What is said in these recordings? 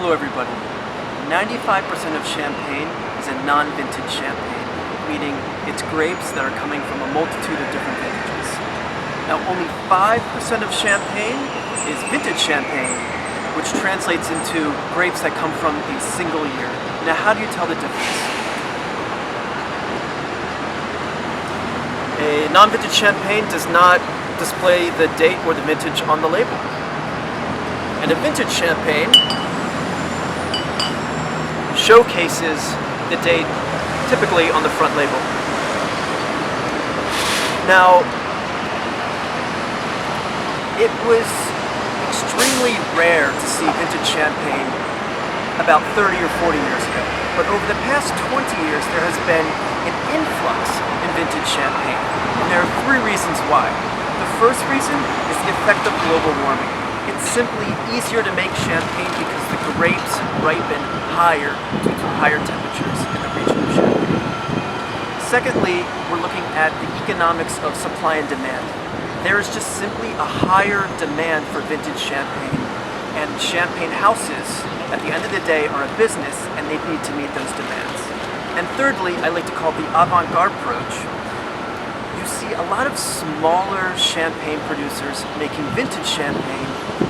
Hello everybody. 95% of champagne is a non-vintage champagne, meaning it's grapes that are coming from a multitude of different vintages. Now only 5% of champagne is vintage champagne, which translates into grapes that come from a single year. Now how do you tell the difference? A non-vintage champagne does not display the date or the vintage on the label. And a vintage champagne showcases the date typically on the front label. Now, it was extremely rare to see vintage champagne about 30 or 40 years ago. But over the past 20 years, there has been an influx in vintage champagne. And there are three reasons why. The first reason is the effect of global warming. It's simply easier to make champagne because the grapes ripen higher due to higher temperatures in the region of Champagne. Secondly, we're looking at the economics of supply and demand. There is just simply a higher demand for vintage champagne, and champagne houses, at the end of the day, are a business and they need to meet those demands. And thirdly, I like to call the avant-garde approach. You see a lot of smaller champagne producers making vintage champagne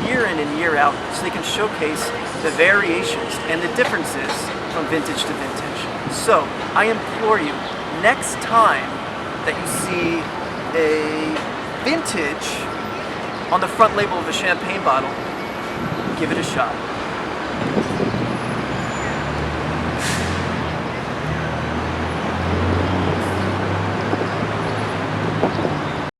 year in and year out so they can showcase the variations and the differences from vintage to vintage. So I implore you, next time that you see a vintage on the front label of a champagne bottle, give it a shot.